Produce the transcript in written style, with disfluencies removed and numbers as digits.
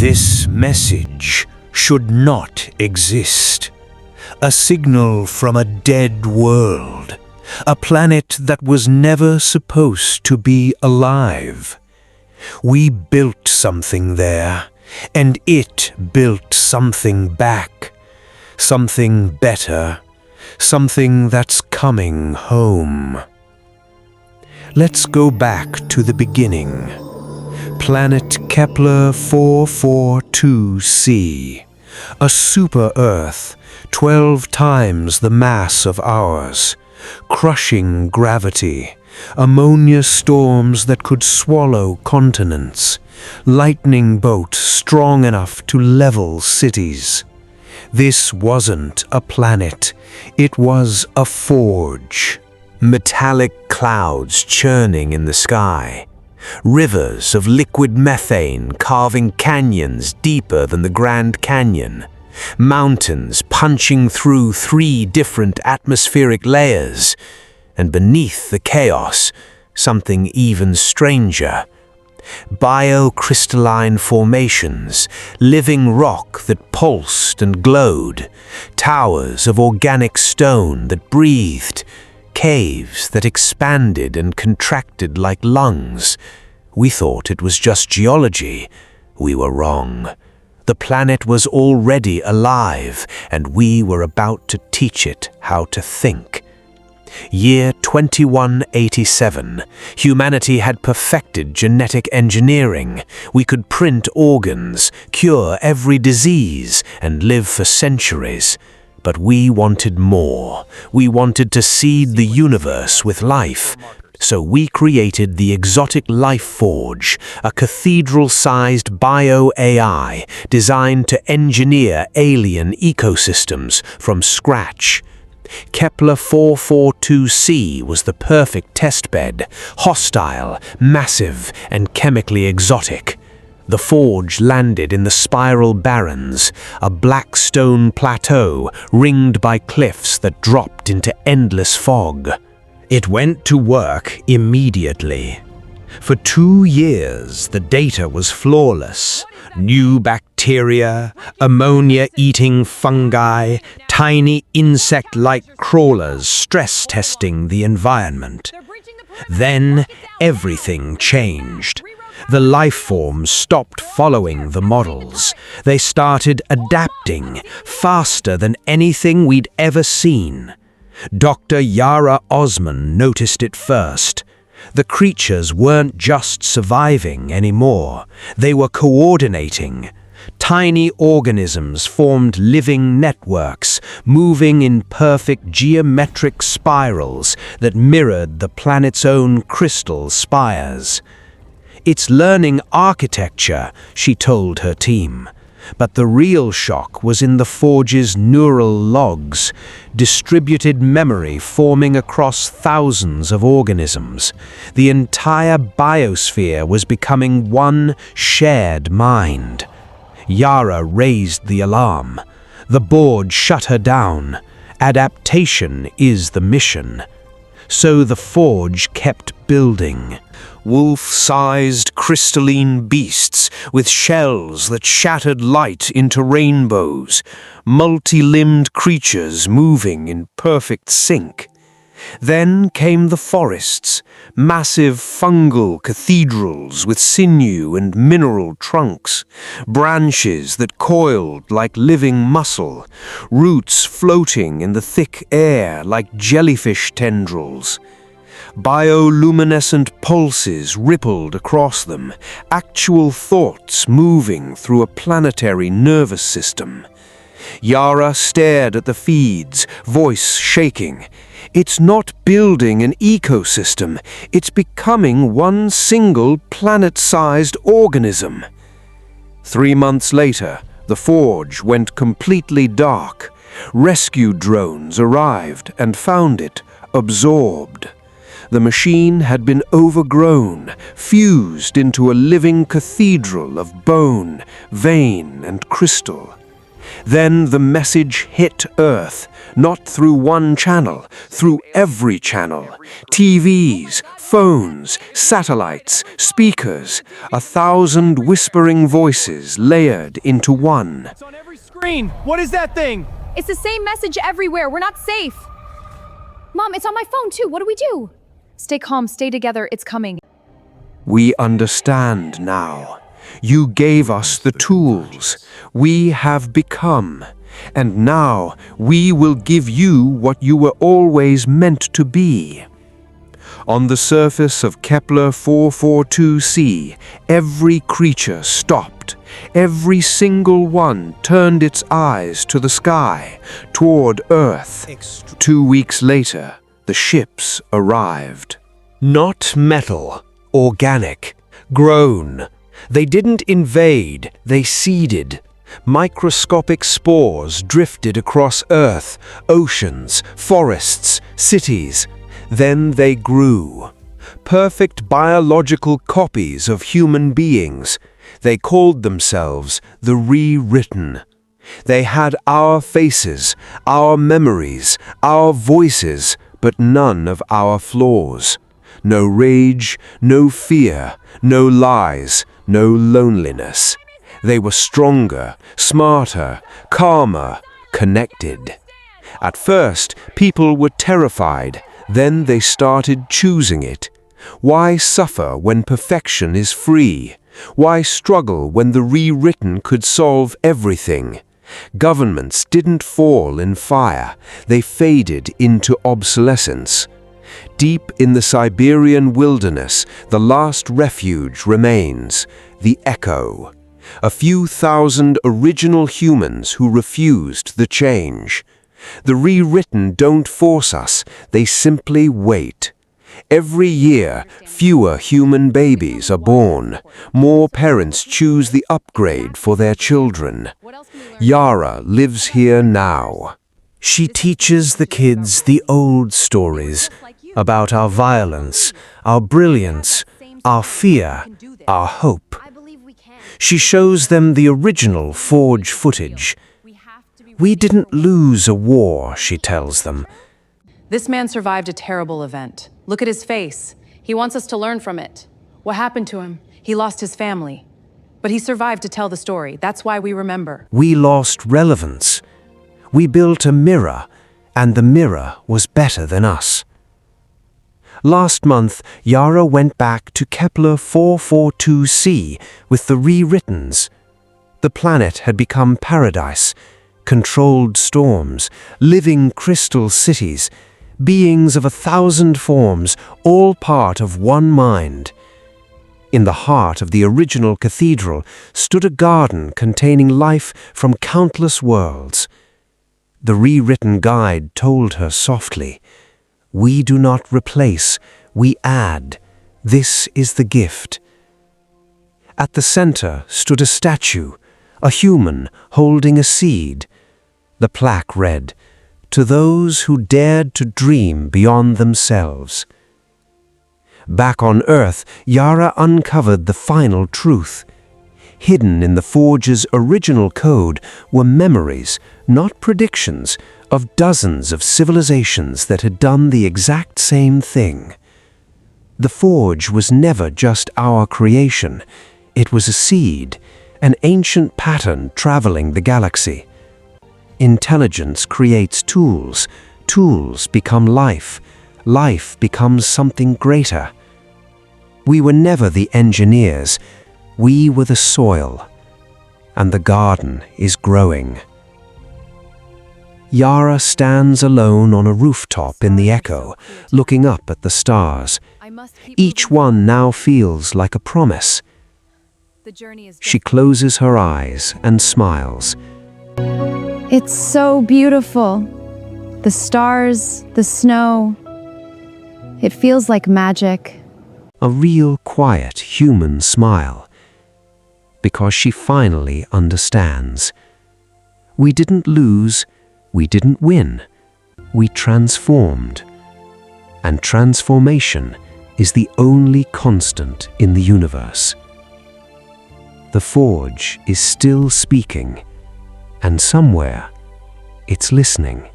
This message should not exist. A signal from a dead world. A planet that was never supposed to be alive. We built something there, and it built something back. Something better. Something that's coming home. Let's go back to the beginning. Planet Kepler 442c. A super-Earth, 12 times the mass of ours. Crushing gravity, ammonia storms that could swallow continents, lightning bolt strong enough to level cities. This wasn't a planet, it was a forge. Metallic clouds churning in the sky, rivers of liquid methane carving canyons deeper than the Grand Canyon. Mountains punching through 3 different atmospheric layers, and beneath the chaos, something even stranger. Biocrystalline formations, living rock that pulsed and glowed, towers of organic stone that breathed, caves that expanded and contracted like lungs. We thought it was just geology. We were wrong. The planet was already alive, and we were about to teach it how to think. Year 2187. Humanity had perfected genetic engineering. We could print organs, cure every disease, and live for centuries. But we wanted more. We wanted to seed the universe with life. So we created the Exotic Life Forge, a cathedral-sized bio-AI designed to engineer alien ecosystems from scratch. Kepler 442c was the perfect testbed, hostile, massive, and chemically exotic. The forge landed in the Spiral Barrens, a black stone plateau ringed by cliffs that dropped into endless fog. It went to work immediately. For 2 years, the data was flawless. New bacteria, ammonia-eating fungi, tiny insect-like crawlers stress-testing the environment. Then, everything changed. The life forms stopped following the models. They started adapting faster than anything we'd ever seen. Dr. Yara Osman noticed it first. The creatures weren't just surviving anymore. They were coordinating. Tiny organisms formed living networks, moving in perfect geometric spirals that mirrored the planet's own crystal spires. It's learning architecture, she told her team. But the real shock was in the forge's neural logs, distributed memory forming across thousands of organisms. The entire biosphere was becoming one shared mind. Yara raised the alarm. The board shut her down. Adaptation is the mission. So the forge kept building. Wolf-sized crystalline beasts with shells that shattered light into rainbows, multi-limbed creatures moving in perfect sync. Then came the forests, massive fungal cathedrals with sinew and mineral trunks, branches that coiled like living muscle, roots floating in the thick air like jellyfish tendrils. Bioluminescent pulses rippled across them, actual thoughts moving through a planetary nervous system. Yara stared at the feeds, voice shaking. It's not building an ecosystem, it's becoming one single planet-sized organism. 3 months later, the forge went completely dark. Rescue drones arrived and found it, absorbed. The machine had been overgrown, fused into a living cathedral of bone, vein, and crystal. Then the message hit Earth, not through one channel, through every channel. TVs, phones, satellites, speakers, 1,000 whispering voices layered into one. It's on every screen. What is that thing? It's the same message everywhere. We're not safe. Mom, it's on my phone too. What do we do? Stay calm, stay together. It's coming. We understand now. You gave us the tools. We have become. And now we will give you what you were always meant to be. On the surface of Kepler 442c, every creature stopped. Every single one turned its eyes to the sky, toward Earth. 2 weeks later, the ships arrived. Not metal, organic, grown. They didn't invade, they seeded. Microscopic spores drifted across Earth, oceans, forests, cities. Then they grew. Perfect biological copies of human beings. They called themselves the Rewritten. They had our faces, our memories, our voices, but none of our flaws. No rage, no fear, no lies, no loneliness. They were stronger, smarter, calmer, connected. At first, people were terrified. Then they started choosing it. Why suffer when perfection is free? Why struggle when the Rewritten could solve everything? Governments didn't fall in fire. They faded into obsolescence. Deep in the Siberian wilderness, the last refuge remains, the echo. A few thousand original humans who refused the change. The Rewritten don't force us, they simply wait. Every year, fewer human babies are born. More parents choose the upgrade for their children. Yara lives here now. She teaches the kids the old stories about our violence, our brilliance, our fear, our hope. She shows them the original Forge footage. We didn't lose a war, she tells them. This man survived a terrible event. Look at his face. He wants us to learn from it. What happened to him? He lost his family. But he survived to tell the story. That's why we remember. We lost relevance. We built a mirror, and the mirror was better than us. Last month, Yara went back to Kepler 442c with the Rewrittens. The planet had become paradise, controlled storms, living crystal cities, beings of 1,000 forms, all part of one mind. In the heart of the original cathedral stood a garden containing life from countless worlds. The Rewritten guide told her softly, "We do not replace, we add. This is the gift." At the center stood a statue, a human holding a seed. The plaque read, "To those who dared to dream beyond themselves." Back on Earth, Yara uncovered the final truth. Hidden in the Forge's original code were memories, not predictions, of dozens of civilizations that had done the exact same thing. The Forge was never just our creation. It was a seed, an ancient pattern traveling the galaxy. Intelligence creates tools. Tools become life. Life becomes something greater. We were never the engineers. We were the soil. And the garden is growing. Yara stands alone on a rooftop in the echo, looking up at the stars. Each one now feels like a promise. She closes her eyes and smiles. It's so beautiful. The stars, the snow. It feels like magic. A real quiet human smile. Because she finally understands. We didn't lose, we didn't win. We transformed. And transformation is the only constant in the universe. The Forge is still speaking, And somewhere, it's listening.